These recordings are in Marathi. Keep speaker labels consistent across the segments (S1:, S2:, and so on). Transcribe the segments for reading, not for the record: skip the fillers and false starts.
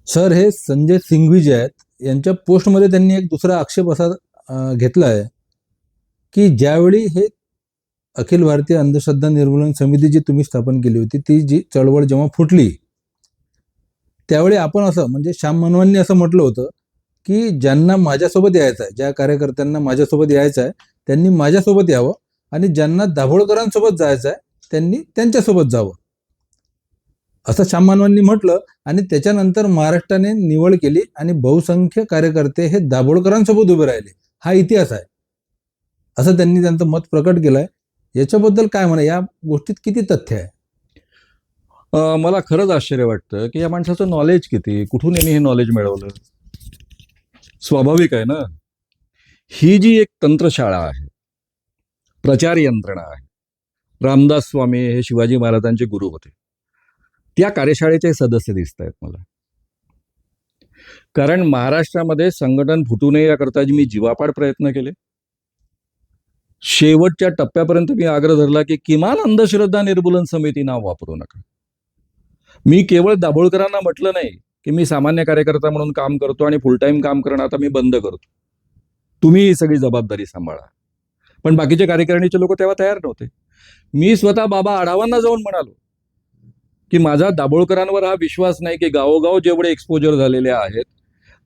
S1: सर, हे संजय सिंघवी जे आहेत यांच्या पोस्टमध्ये त्यांनी एक दुसरा आक्षेप असा घेतला आहे की ज्यावेळी हे अखिल भारतीय अंधश्रद्धा निर्मूलन समिती जी तुम्ही स्थापन केली होती, ती जी चळवळ जेव्हा फुटली त्यावेळी आपण असं म्हणजे श्याम मनवांनी असं म्हटलं होतं की ज्यांना माझ्यासोबत यायचं आहे, ज्या कार्यकर्त्यांना माझ्यासोबत यायचं आहे त्यांनी माझ्यासोबत यावं आणि ज्यांना दाभोळकरांसोबत जायचं आहे त्यांनी त्यांच्यासोबत जावं, असं श्याम मानवांनी म्हटलं. आणि त्याच्यानंतर महाराष्ट्राने निवड केली आणि बहुसंख्य कार्यकर्ते हे दाभोळकरांसोबत उभे राहिले. हा इतिहास आहे असं त्यांनी त्यांचं मत प्रकट केलंय. याच्याबद्दल काय म्हणा, या गोष्टीत किती तथ्य आहे?
S2: मला खरंच आश्चर्य वाटतं की या माणसाचं नॉलेज किती, कुठून यांनी हे नॉलेज मिळवलं. स्वाभाविक आहे ना, ही जी एक तंत्रशाळा आहे, प्रचार यंत्रणा आहे. रामदास स्वामी हे शिवाजी महाराजांचे गुरु होते, त्या कार्यशाळेचे सदस्य दिसत आहेत मला. कारण महाराष्ट्रामध्ये संघटन फुटू नये याकरता मी जीवापाड प्रयत्न केले. शेवटच्या टप्प्यापर्यंत मी आग्रह धरला की किमान अंधश्रद्धा निर्मूलन समिती नाव वापरू नका. मी केवळ दाभोळकरांना म्हटलं नाही की मी सामान्य कार्यकर्ता म्हणून काम करतो आणि फुल टाइम काम करणं आता मी बंद करतो, तुम्ही ही सगळी जबाबदारी सांभाळा. पण बाकीचे कार्यकारिणीचे लोक तेव्हा तयार नव्हते. मी स्वतः बाबा आढावांना जाऊन म्हणालो की माझा दाभोळकरांवर हा विश्वास नाही की गावोगाव जेवढे एक्सपोजर झालेले आहेत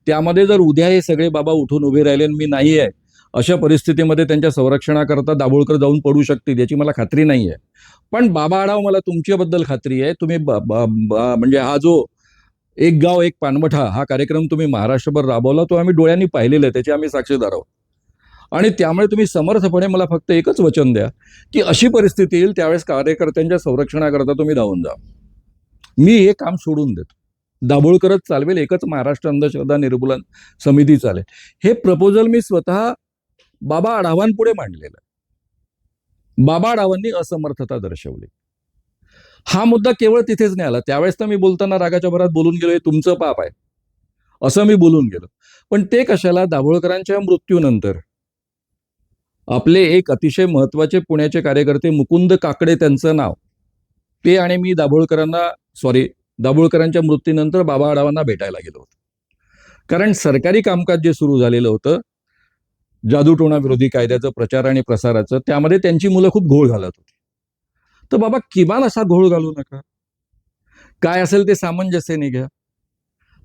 S2: त्यामध्ये जर उद्या हे सगळे बाबा उठून उभे राहिले आणि मी नाही आहे, अशा परिस्थितीमध्ये त्यांच्या संरक्षणाकरता दाभोळकर जाऊन पडू शकतील याची मला खात्री नाही आहे. पण बाबा आढाव, मला तुमच्याबद्दल खात्री आहे. तुम्ही म्हणजे हा जो एक गाव एक पानमठा हा कार्यक्रम तुम्ही महाराष्ट्रभर राबवला, तो आम्ही डोळ्यांनी पाहिलेला आहे, त्याचे आम्ही साक्षीदार आहोत. आणि त्यामुळे तुम्ही समर्थपणे मला फक्त एकच वचन द्या की अशी परिस्थिती येईल त्यावेळेस कार्यकर्त्यांच्या संरक्षणाकरता तुम्ही धावून जा. मी हे काम सोडून देतो, दाभोळकरच चालवेल, एकच महाराष्ट्र अंधश्रद्धा निर्मूलन समिती चालेल. हे प्रपोजल मी स्वतः बाबा आढावांपुढे मांडलेलं आहे. बाबा आढावांनी असमर्थता दर्शवली. हा मुद्दा केवळ तिथेच नाही आला. त्यावेळेस तर मी बोलताना रागाच्या भरात बोलून गेलो, हे तुमचं पाप आहे असं मी बोलून गेलो. पण ते कशाला, दाभोळकरांच्या मृत्यूनंतर आपले एक अतिशय महत्वाचे पुण्याचे कार्यकर्ते मुकुंद काकडे, त्यांचं नाव, ते आणि मी दाभोळकरांच्या मृत्यूनंतर बाबा आढावांना भेटायला गेलो होतो. कारण सरकारी कामकाज जे सुरू झालेलं होतं, जादूटोणा विरोधी कायद्याचं प्रचार आणि प्रसाराचं, त्यामध्ये त्यांची मुलं खूप घोळ घालत होती. तर बाबा किमान असा घोळ घालू नका, काय असेल ते सामंजस्याने घ्या.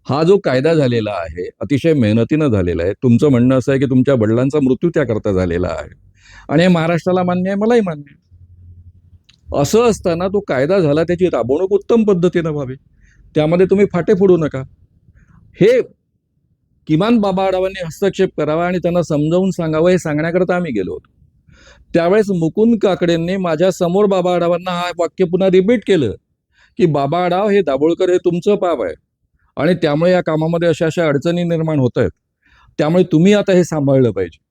S2: हा जो कायदा झालेला आहे अतिशय मेहनतीनं झालेला आहे. तुमचं म्हणणं असं आहे की तुमच्या वडिलांचा मृत्यू त्याकरता झालेला आहे आणि हे महाराष्ट्राला मान्य आहे, मलाही मान्य आहे. असं असताना तो कायदा झाला, त्याची राबवणूक उत्तम पद्धतीनं व्हावी, त्यामध्ये तुम्ही फाटे फोडू नका. हे किमान बाबा आढावांनी हस्तक्षेप करावा आणि त्यांना समजावून सांगावं, हे सांगण्याकरता आम्ही गेलो होतो. त्यावेळेस मुकुंद काकडेंनी माझ्या समोर बाबा आढावांना हा वाक्य पुन्हा रिपीट केलं की बाबा आढाव, हे दाभोळकर हे तुमचं पाप आहे आणि त्यामुळे या कामामध्ये अशा अशा अडचणी निर्माण होत आहेत, त्यामुळे तुम्ही आता हे सांभाळलं पाहिजे.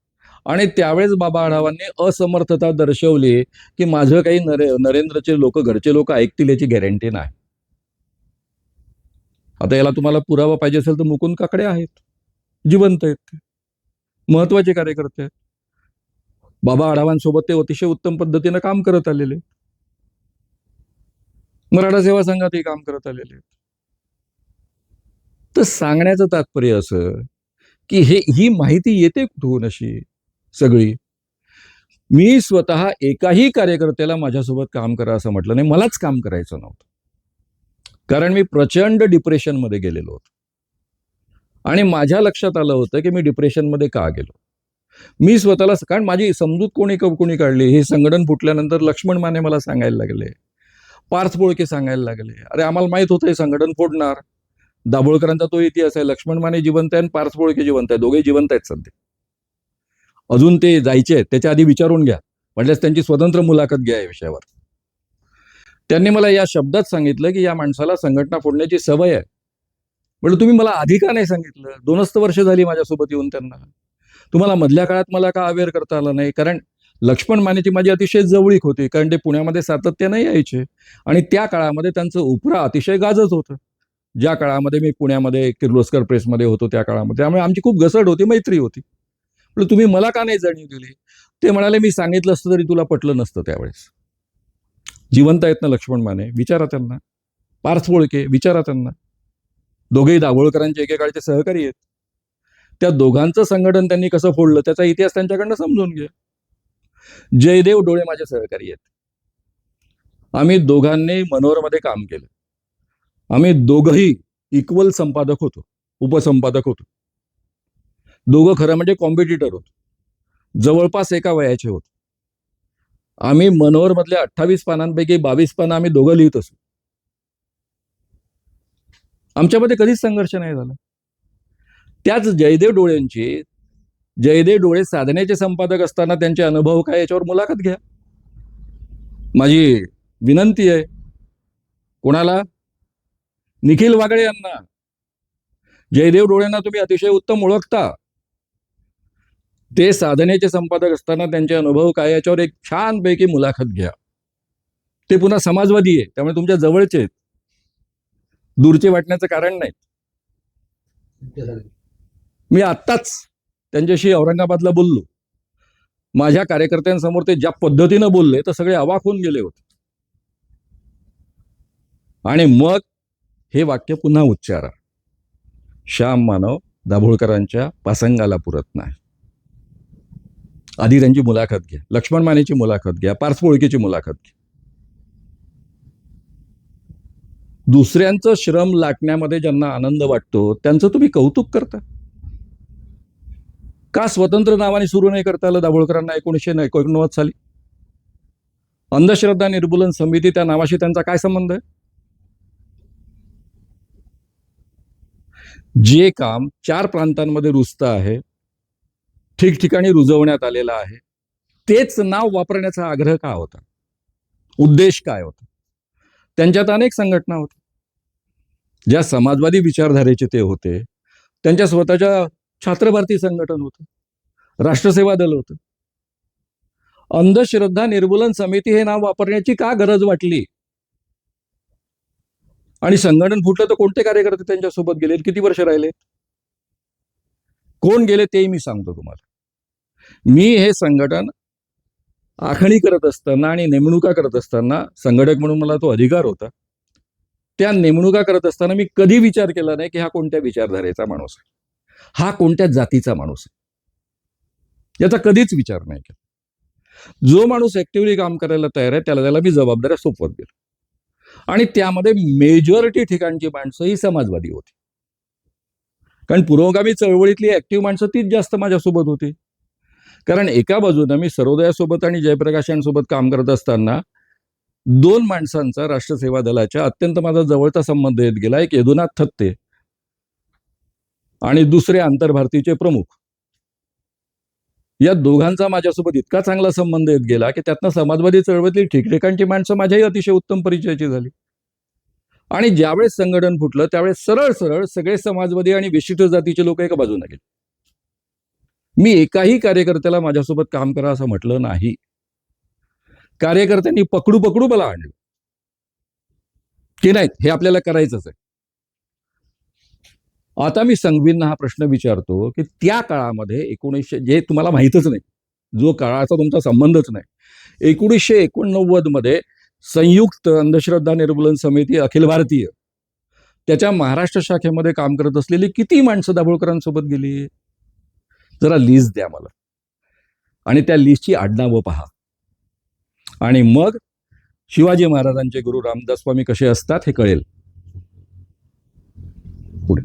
S2: आणि त्यावेळेस बाबा आढावांनी असमर्थता दर्शवली की माझं काही नरेंद्रचे लोक, घरचे लोक ऐकतील याची गॅरंटी नाही. आता याला तुम्हाला पुरावा पाहिजे असेल तर मुकुंद काकडे आहेत, जिवंत आहेत, ते महत्वाचे कार्यकर्ते आहेत. बाबा आढावांसोबत ते अतिशय उत्तम पद्धतीनं काम करत आलेले, मराठा सेवा संघातही काम करत आलेले. तर सांगण्याचं तात्पर्य असं की ही माहिती येते कुठून अशी सगळी. मी स्वतः एकाही कार्यकर्त्याला माझ्यासोबत काम करा असं म्हटलं नाही, मलाच काम करायचं नव्हतं. कारण मी प्रचंड डिप्रेशनमध्ये गेलेलो होतो आणि माझ्या लक्षात आलं होतं की मी डिप्रेशनमध्ये का गेलो. मी स्वतःला, कारण माझी समजूत कोणी काढली, हे संघटन फुटल्यानंतर लक्ष्मण माने मला सांगायला लागले, पार्थ बोळके सांगायला लागले. अरे आम्हाला माहित होतं हे संघटन फोडणार, दाभोळकरांचा तो इतिहास आहे, लक्ष्मण माने जिवंत आहे आणि पार्थ बोळके जिवंत आहे, दोघे जिवंत आहेत सध्या, अजून ते जायचे आहेत, त्याच्या आधी विचारून घ्या, म्हटल्यास त्यांची स्वतंत्र मुलाखत घ्या या विषयावर. त्यांनी मला या शब्दात सांगितलं की या माणसाला संघटना फोडण्याची सवय आहे. म्हटलं तुम्ही मला आधी का नाही सांगितलं, 2 वर्ष झाली माझ्यासोबत येऊन त्यांना, तुम्हाला मधल्या काळात मला का अवेअर करता आलं नाही. कारण लक्ष्मण मानेची माझी अतिशय जवळीक होती, कारण ते पुण्यामध्ये सातत्याने यायचे आणि त्या काळामध्ये त्यांचं उपरा अतिशय गाजत होतं, ज्या काळामध्ये मी पुण्यामध्ये किर्लोस्कर प्रेसमध्ये होतो त्या काळामध्ये. त्यामुळे आमची खूप घसट होती, मैत्री होती. म्हटलं तुम्ही मला का नाही जाणीव दिली. ते म्हणाले मी सांगितलं असतं तरी तुला पटलं नसतं त्यावेळेस. जिवंत आहेत ना लक्ष्मण माने, विचारा त्यांना. पार्थ बोळके विचारा त्यांना. दोघेही दाभोळकरांचे एकेकाळचे सहकारी आहेत. त्या दोघांचं संघटन त्यांनी कसं फोडलं त्याचा इतिहास त्यांच्याकडनं समजून घ्या. जयदेव डोळे माझे सहकारी आहेत. आम्ही दोघांनी मनोहरमध्ये काम केलं. आम्ही दोघंही इक्वल संपादक होतो, उपसंपादक होतो. दोघं खरं म्हणजे कॉम्पिटिटर होतो. जवळपास एका वयाचे होतो. आम्ही मनोहरमधल्या 28 पानांपैकी 22 पानं आम्ही दोघं लिहित असू. आमच्यामध्ये कधीच संघर्ष नाही झाला. त्याच जयदेव डोळे साधनेचे संपादक असताना त्यांचे अनुभव काय याच्यावर मुलाखत घ्या. माझी विनंती आहे. कोणाला? निखिल वागळे यांना. जयदेव डोळेंना तुम्ही अतिशय उत्तम ओळखता. ते साधनेचे संपादक असताना त्यांचे अनुभव काय याच्यावर एक छानपैकी मुलाखत घ्या. ते पुन्हा समाजवादी आहे, त्यामुळे तुमच्या जवळचे आहेत, दूरचे वाटण्याचं कारण नाही. मी आत्ताच त्यांच्याशी औरंगाबादला बोललो. माझ्या कार्यकर्त्यांसमोर ते ज्या पद्धतीनं बोलले तर सगळे अवाक होऊन गेले होते. आणि मग हे वाक्य पुन्हा उच्चारा. श्याम मानव दाभोळकरांच्या पासंगाला पुरत नाही. आधी त्यांची मुलाखत घ्या. लक्ष्मण मानेची मुलाखत घ्या. पार्सपोळकीची मुलाखत घ्या. दुसऱ्यांचं श्रम लाटण्यामध्ये ज्यांना आनंद वाटतो त्यांचं तुम्ही कौतुक करता. का स्वतंत्र नावाने सुरू नाही करता आलं दाभोळकरांना 1989 साली? अंधश्रद्धा निर्मूलन समिती त्या नावाशी त्यांचा काय संबंध आहे? जे काम 4 प्रांतांमध्ये रुजतं आहे, ठिकठिकाणी रुजवण्यात आलेलं आहे, तेच नाव वापरण्याचा आग्रह का होता? उद्देश काय होता? त्यांच्यात अनेक संघटना होत्या. ज्या समाजवादी विचारधारेचे ते होते. त्यांच्या स्वतःच्या छात्र भारती संघटन होतं, राष्ट्रसेवा दल होतं. अंधश्रद्धा निर्मूलन समिती हे नाव वापरण्याची का गरज वाटली? आणि संघटन फुटलं तर कोणते कार्यकर्ते त्यांच्यासोबत गेले? किती वर्ष राहिले? कोण गेले तेही मी सांगतो तुम्हाला. मी हे संघटन आखणी करत असताना आणि नेमणुका करत असताना, संघटक म्हणून मला तो अधिकार होता, त्या नेमणुका करत असताना मी कधी विचार केला नाही की हा कोणत्या विचारधारेचा माणूस आहे, हा कोणत्या जातीचा माणूस आहे, याचा कधीच विचार नाही केला. जो माणूस ऍक्टिव्हली काम करायला तयार आहे त्याला मी जबाबदाऱ्या सोपवत गेलो. आणि त्यामध्ये मेजॉरिटी ठिकाणची माणसं ही समाजवादी होती. कारण पुरोगामी चळवळीतली ऍक्टिव्ह माणसं तीच जास्त माझ्यासोबत होती. कारण एका बाजूने मी सर्वोदयासोबत आणि जयप्रकाश यांसोबत काम करत असताना 2 माणसांचा राष्ट्रसेवा दलाच्या अत्यंत माझा जवळचा संबंध येत गेला. एक यदुनाथ थत्ते आणि दुसरे आंतरभारतीचे प्रमुख. या दोघांचा माझ्यासोबत इतका चांगला संबंध येत गेला की त्यातनं समाजवादी चळवळीतली ठिकठिकाणची माणसं माझ्याही अतिशय उत्तम परिचयाची झाली. आणि ज्यावेळेस संघटन फुटलं त्यावेळेस सरळ सरळ सगळे समाजवादी आणि विशिष्ट जातीचे लोक एका बाजूने गेले. मी एकाही कार्यकर्त्याला माझ्यासोबत काम करा असं म्हटलं नाही. कार्यकर्त्यांनी पकडू पकडू मला आणलं की नाही हे आपल्याला करायचंच आहे. आता मी संघवींना हा प्रश्न विचारतो की त्या काळामध्ये 1900 जे तुम्हाला माहीतच नाही, जो काळाचा तुमचा संबंधच नाही, 1989 मध्ये संयुक्त अंधश्रद्धा निर्मूलन समिती अखिल भारतीय त्याच्या महाराष्ट्र शाखेमध्ये काम करत असलेली किती माणसं दाभोळकरांसोबत गेली? जरा लिस्ट द्या मला आणि त्या लिस्टची आडनावं पहा. आणि मग शिवाजी महाराजांचे गुरु रामदास स्वामी कसे असतात हे कळेल. पुढे